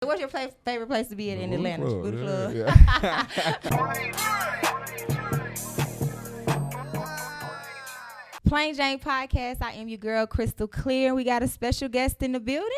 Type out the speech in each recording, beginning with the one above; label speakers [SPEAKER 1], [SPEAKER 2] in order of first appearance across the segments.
[SPEAKER 1] What's your favorite place to be at in Atlanta?
[SPEAKER 2] Booty Club.
[SPEAKER 1] Plain Jane Podcast. I am your girl, Crystal Clear. We got a special guest in the building.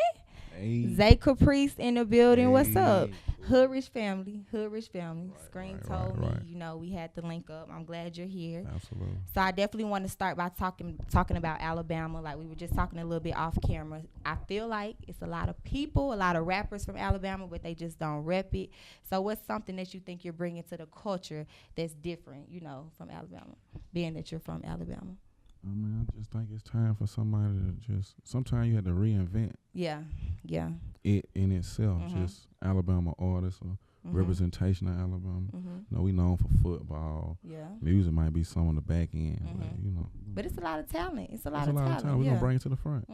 [SPEAKER 2] Hey.
[SPEAKER 1] Zay Capise in the building.
[SPEAKER 2] Hey.
[SPEAKER 1] What's up? Hood Rich family. Scream told me, we had to link up. I'm glad you're here.
[SPEAKER 2] Absolutely.
[SPEAKER 1] So I definitely want to start by talking about Alabama. Like we were just talking a little bit off camera. I feel like it's a lot of people, a lot of rappers from Alabama, but they just don't rep it. So what's something that you think you're bringing to the culture that's different, from Alabama, being that you're from Alabama?
[SPEAKER 2] I mean, I just think it's time for somebody to sometimes you have to reinvent it in itself. Just Alabama artists or representation of Alabama. We known for football.
[SPEAKER 1] Yeah.
[SPEAKER 2] Music might be some on the back end,
[SPEAKER 1] but it's a lot of talent. It's a lot
[SPEAKER 2] of
[SPEAKER 1] of talent.
[SPEAKER 2] We're going to bring it to the front.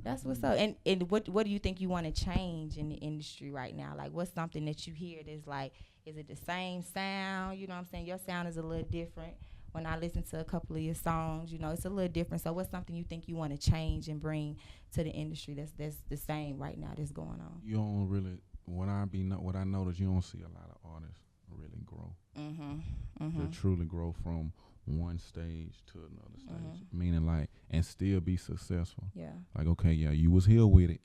[SPEAKER 1] That's what's up. And what do you think you want to change in the industry right now? Like, what's something that you hear that's like, is it the same sound? You know what I'm saying? Your sound is a little different. When I listen to a couple of your songs, it's a little different. So what's something you think you want to change and bring to the industry that's the same right now that's going on?
[SPEAKER 2] You don't really, what I notice, you don't see a lot of artists really grow. They truly grow from one stage to another stage, meaning and still be successful.
[SPEAKER 1] Yeah.
[SPEAKER 2] Like, okay, yeah, you was here with it.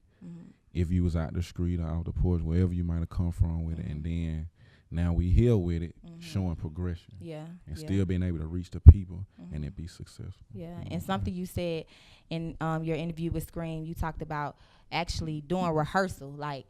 [SPEAKER 2] If you was out the street or out the porch, wherever you might have come from with it, and then now we here with it, showing progression.
[SPEAKER 1] Yeah.
[SPEAKER 2] And still being able to reach the people and it be successful.
[SPEAKER 1] Yeah. And something you said in your interview with Scream, you talked about actually doing rehearsal. Like,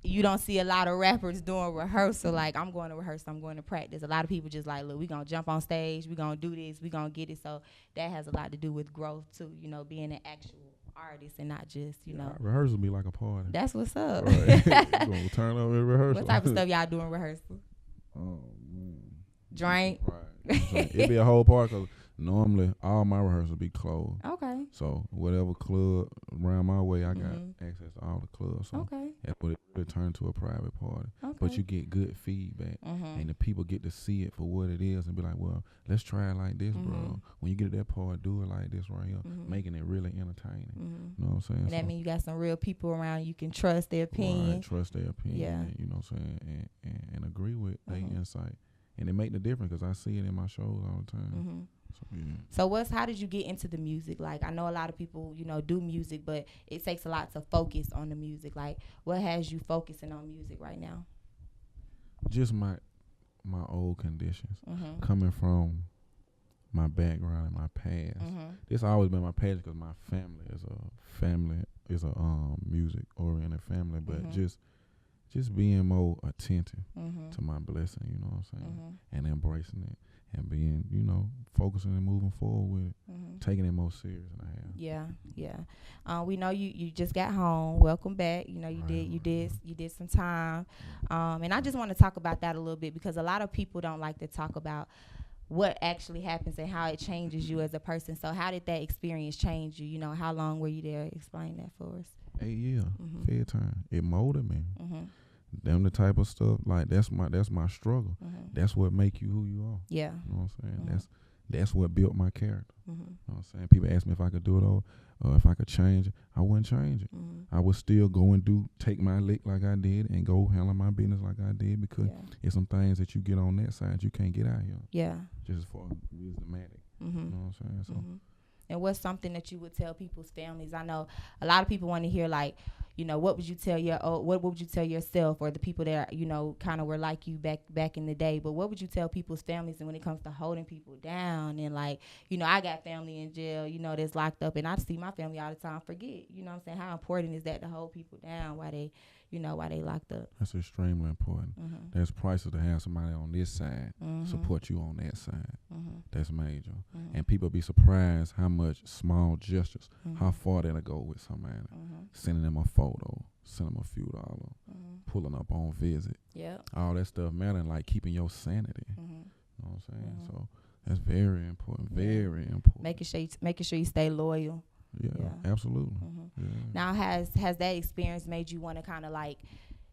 [SPEAKER 1] you don't see a lot of rappers doing rehearsal. Like, I'm going to rehearsal, I'm going to practice. A lot of people just like, look, we're going to jump on stage, we're going to do this, we're going to get it. So that has a lot to do with growth too, being an actual artist and not just,
[SPEAKER 2] Rehearsal be like a party.
[SPEAKER 1] That's what's up.
[SPEAKER 2] Right. We're going to turn up in rehearsal.
[SPEAKER 1] What type of stuff y'all do in rehearsal?
[SPEAKER 2] Oh, man.
[SPEAKER 1] Drink?
[SPEAKER 2] Right. It'd be a whole party because normally all my rehearsals be closed.
[SPEAKER 1] Okay.
[SPEAKER 2] So whatever club around my way, I got access to all the clubs. So that's what it turned to a private party.
[SPEAKER 1] Okay.
[SPEAKER 2] But you get good feedback, and the people get to see it for what it is and be like, well, let's try it like this, bro. When you get to that party, do it like this right here, making it really entertaining. You know what I'm saying?
[SPEAKER 1] And that means you got some real people around you can trust their opinion.
[SPEAKER 2] Right, trust their opinion.
[SPEAKER 1] Yeah.
[SPEAKER 2] And, you know what I'm saying? And agree with their insight. And it make the difference because I see it in my shows all the time. So, yeah.
[SPEAKER 1] So how did you get into the music? Like, I know a lot of people, do music, but it takes a lot to focus on the music. Like, what has you focusing on music right now?
[SPEAKER 2] Just my old conditions. Coming from my background and my past. This always been my passion because my family is a music oriented family, but just being more attentive to my blessing, you know what I'm saying? And embracing it and being, focusing and moving forward with it, taking it more serious than I have.
[SPEAKER 1] Yeah. We know you just got home. Welcome back. You did some time. And I just want to talk about that a little bit because a lot of people don't like to talk about what actually happens and how it changes you as a person. So how did that experience change you? How long were you there? Explain that for us.
[SPEAKER 2] 8 years, fair time. It molded me. Them the type of stuff, like that's my struggle. That's what make you who you are.
[SPEAKER 1] Yeah.
[SPEAKER 2] You know what I'm saying? That's what built my character. You know what I'm saying? People ask me if I could do it or if I could change it. I wouldn't change it. I would still go and take my lick like I did and go handle my business like I did because it's some things that you get on that side you can't get out here.
[SPEAKER 1] Yeah.
[SPEAKER 2] Just for wisdomatic. You know what I'm saying? So.
[SPEAKER 1] And what's something that you would tell people's families? I know a lot of people want to hear like, what would you tell what would you tell yourself or the people that are, kind of were like you back in the day? But what would you tell people's families and when it comes to holding people down and like, I got family in jail, that's locked up and I see my family all the time forget, you know what I'm saying? How important is that to hold people down while they locked up?
[SPEAKER 2] That's extremely important. That's priceless to have somebody on this side support you on that side. That's major. And people be surprised how much small gestures, how far that'll go with somebody. Sending them a photo, sending them a few dollars, pulling up on visit. All that stuff mattering, like keeping your sanity. You know what I'm saying? So that's very important. Very important.
[SPEAKER 1] Making sure you stay loyal.
[SPEAKER 2] Yeah. Absolutely. Yeah.
[SPEAKER 1] Now, has that experience made you want to kind of like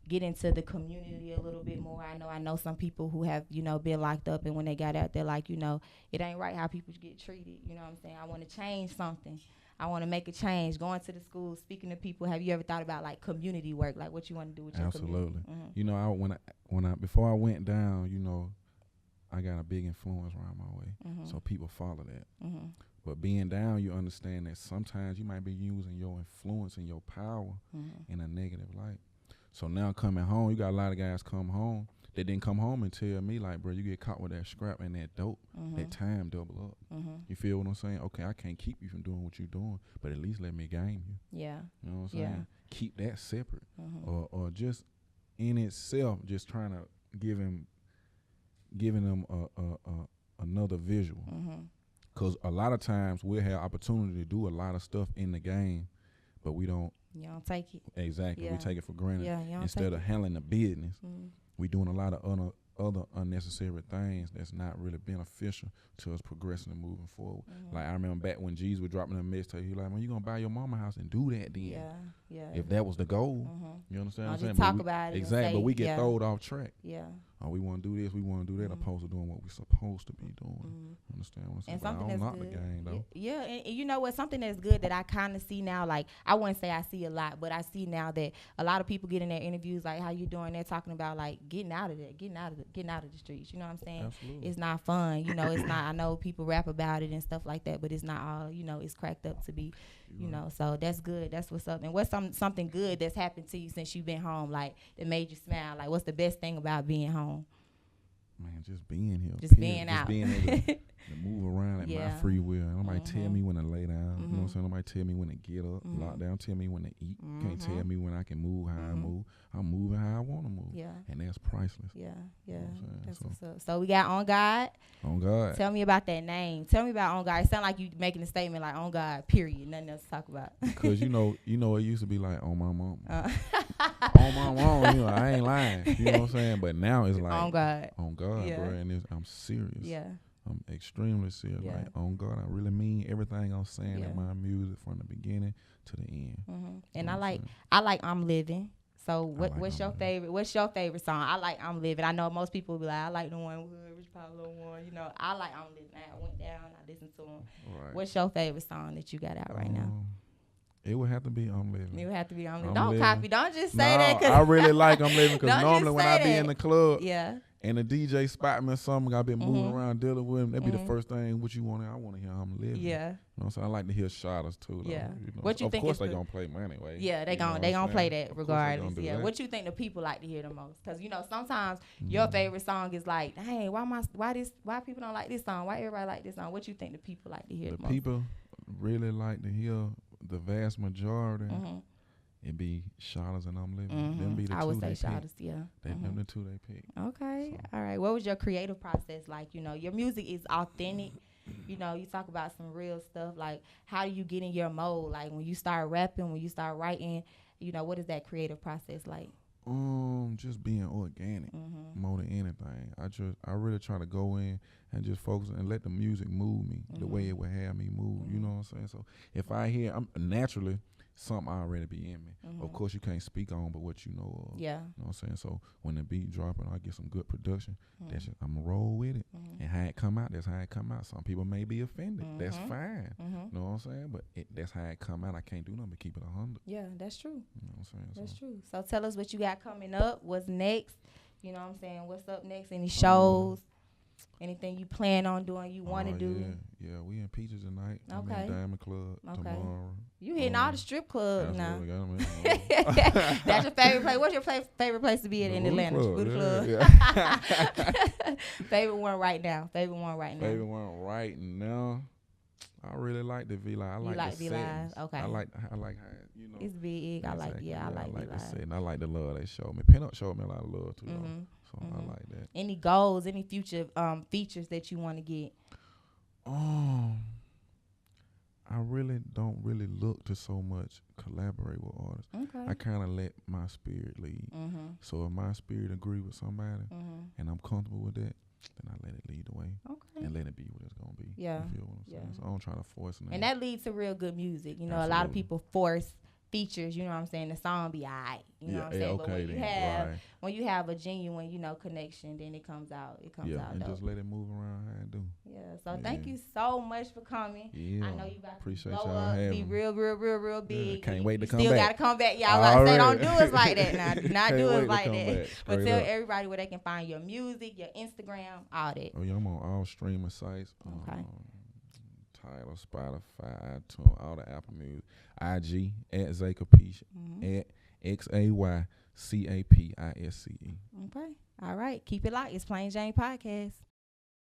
[SPEAKER 1] get into the community a little bit more? I know some people who have, been locked up and when they got out, they're like, it ain't right how people get treated. You know what I'm saying? I want to change something. I want to make a change, going to the schools, speaking to people. Have you ever thought about like community work, like what you want to do with your community?
[SPEAKER 2] Absolutely. You know, when I before I went down, you know, I got a big influence around my way, so people follow that. But being down, you understand that sometimes you might be using your influence and your power in a negative light. So now coming home, you got a lot of guys come home. They didn't come home and tell me like, bro, you get caught with that scrap and that dope, that time double up. You feel what I'm saying? Okay, I can't keep you from doing what you're doing, but at least let me game you.
[SPEAKER 1] Yeah.
[SPEAKER 2] You know what I'm saying? Keep that separate. Or just in itself, just trying to giving them another visual. Because a lot of times we'll have opportunity to do a lot of stuff in the game, but we don't.
[SPEAKER 1] You don't take it.
[SPEAKER 2] Exactly. We take it for granted.
[SPEAKER 1] Yeah,
[SPEAKER 2] instead of handling the business. We doing a lot of other unnecessary things that's not really beneficial to us progressing and moving forward. Like I remember back when G's was dropping a mixtape, he like, man, you gonna buy your mama house and do that then.
[SPEAKER 1] Yeah.
[SPEAKER 2] If that was the goal, you understand what I'm saying?
[SPEAKER 1] Just talk about it.
[SPEAKER 2] Exactly, but we get thrown off track.
[SPEAKER 1] Yeah.
[SPEAKER 2] Oh, we want to do this, we want to do that, opposed to doing what we're supposed to be doing. Understand what I'm saying?
[SPEAKER 1] And something that's
[SPEAKER 2] not
[SPEAKER 1] good.
[SPEAKER 2] The game, though.
[SPEAKER 1] Yeah, and you know what? Something that's good that I kind of see now, like, I wouldn't say I see a lot, but I see now that a lot of people get in their interviews, like, how you doing? They're talking about, like, getting out of that, getting out of the streets. You know what I'm saying?
[SPEAKER 2] Absolutely.
[SPEAKER 1] It's not fun. You know, it's not, I know people rap about it and stuff like that, but it's not all, you know, it's cracked up to be, you know, so that's good. That's what's up. And what's something good that's happened to you since you've been home, like, that made you smile? Like, what's the best thing about being home?
[SPEAKER 2] Man, just being here.
[SPEAKER 1] Just being out.
[SPEAKER 2] Just being able to move around at my free will. Nobody tell me when to lay down. You know what I'm saying? Nobody tell me when to get up. Lock down. Tell me when to eat. Can't tell me when I can move how I move. I'm moving how I want to move.
[SPEAKER 1] Yeah.
[SPEAKER 2] And that's priceless.
[SPEAKER 1] Yeah.
[SPEAKER 2] You know what
[SPEAKER 1] That's
[SPEAKER 2] so,
[SPEAKER 1] what's up. So we got On God.
[SPEAKER 2] On God.
[SPEAKER 1] Tell me about that name. Tell me about On God. It sound like you making a statement like On God, period. Nothing else to talk about.
[SPEAKER 2] Because you know, it used to be like on my mom. On my mom, you know, I ain't lying. You know what I'm saying? But now it's like
[SPEAKER 1] On God.
[SPEAKER 2] On God, bro. And I'm serious.
[SPEAKER 1] Yeah.
[SPEAKER 2] I'm extremely serious.
[SPEAKER 1] Yeah.
[SPEAKER 2] Like, on God, I really mean everything I'm saying in my music from the beginning to the end.
[SPEAKER 1] And I like I'm Living. So what's your favorite? What's your favorite song? I like I'm Living. I know most people will be like, I like the one with Rich Pablo one. You know, I like I'm Living. I went down. I listened to him. Right. What's your favorite song that you got out right now?
[SPEAKER 2] It would have to be I'm Living.
[SPEAKER 1] It would have to be I'm Living. Don't copy. Don't just say that.
[SPEAKER 2] I really like I'm Living because normally when I be in the club, and the DJ spot me or something, I've been moving around dealing with him. That'd be the first thing. What you want? I want to hear I'm Living.
[SPEAKER 1] Yeah.
[SPEAKER 2] You know what I'm saying? I like to hear Shotters too. Though,
[SPEAKER 1] yeah.
[SPEAKER 2] You know?
[SPEAKER 1] What you
[SPEAKER 2] of
[SPEAKER 1] think?
[SPEAKER 2] Of course they gonna play me anyway.
[SPEAKER 1] Yeah, they gonna play that regardless. Yeah. What you think the people like to hear the most? Because you know sometimes your favorite song is like, hey, why people don't like this song? Why everybody like this song? What you think the people like to hear the most?
[SPEAKER 2] People really like to hear the vast majority. It be Shotters and I'm Living. Them be the
[SPEAKER 1] I
[SPEAKER 2] two
[SPEAKER 1] would say
[SPEAKER 2] they
[SPEAKER 1] Shotters,
[SPEAKER 2] pick.
[SPEAKER 1] yeah.
[SPEAKER 2] Them the two they pick.
[SPEAKER 1] Okay, all right. What was your creative process like? You know, your music is authentic. You know, you talk about some real stuff. Like, how do you get in your mode? Like, when you start rapping, when you start writing, you know, what is that creative process like?
[SPEAKER 2] Just being organic more than anything. I really try to go in and just focus and let the music move me the way it would have me move. You know what I'm saying? So if I hear, I'm naturally something already be in me. Of course, you can't speak on, but what you know of.
[SPEAKER 1] Yeah.
[SPEAKER 2] You know what I'm saying? So when the beat dropping, I get some good production. That's just, I'm gonna roll with it. And how it come out, that's how it come out. Some people may be offended. That's fine. You know what I'm saying? But that's how it come out. I can't do nothing but keep it 100.
[SPEAKER 1] Yeah, that's true.
[SPEAKER 2] You know what I'm saying?
[SPEAKER 1] That's true. So tell us what you got coming up. What's next? You know what I'm saying? What's up next? Any shows? Anything you plan on doing, you want to do?
[SPEAKER 2] Yeah, we in Peaches tonight.
[SPEAKER 1] Okay.
[SPEAKER 2] I'm in Diamond Club tomorrow.
[SPEAKER 1] You hitting all the strip clubs now.
[SPEAKER 2] That's
[SPEAKER 1] That's your favorite place. What's your favorite place to be at in Atlanta?
[SPEAKER 2] Booty Club.
[SPEAKER 1] Yeah. Favorite one right now.
[SPEAKER 2] Favorite one right now. I really like the V-Live. I like the settings.
[SPEAKER 1] Okay.
[SPEAKER 2] I like how, you know.
[SPEAKER 1] It's big. I like
[SPEAKER 2] the setting. I like the love they show me. Pinup showed me a lot of love too. So I like that.
[SPEAKER 1] Any goals, any future features that you want to get?
[SPEAKER 2] I really don't look to so much collaborate with artists.
[SPEAKER 1] Okay.
[SPEAKER 2] I kind of let my spirit lead. So if my spirit agree with somebody and I'm comfortable with that, then I let it lead the way. Okay. And let it be what it's going to be.
[SPEAKER 1] Yeah.
[SPEAKER 2] You feel what I'm saying? So I don't try to force it.
[SPEAKER 1] And that leads to real good music. You know, a lot of people force features, you know what I'm saying, the song be alright. You know what I'm saying?
[SPEAKER 2] Okay,
[SPEAKER 1] but when you have a genuine, connection, then it comes out. It comes out
[SPEAKER 2] and
[SPEAKER 1] dope.
[SPEAKER 2] just let it move around how it do.
[SPEAKER 1] Yeah. So thank you so much for coming.
[SPEAKER 2] Yeah.
[SPEAKER 1] I know you got
[SPEAKER 2] appreciate
[SPEAKER 1] to blow
[SPEAKER 2] y'all
[SPEAKER 1] up,
[SPEAKER 2] having
[SPEAKER 1] be real big.
[SPEAKER 2] Can't wait to come
[SPEAKER 1] still
[SPEAKER 2] back.
[SPEAKER 1] Gotta come back. Y'all gotta say don't do us like that now. Do not do us like that. But tell everybody where they can find your music, your Instagram, all that.
[SPEAKER 2] Oh yeah, I'm on all streaming sites.
[SPEAKER 1] Okay.
[SPEAKER 2] Tidal, Spotify, iTunes, all the Apple Music, IG at Zay Capise, at XAYCAPISCE.
[SPEAKER 1] Okay. All right. Keep it locked. It's Plain Jane Podcast.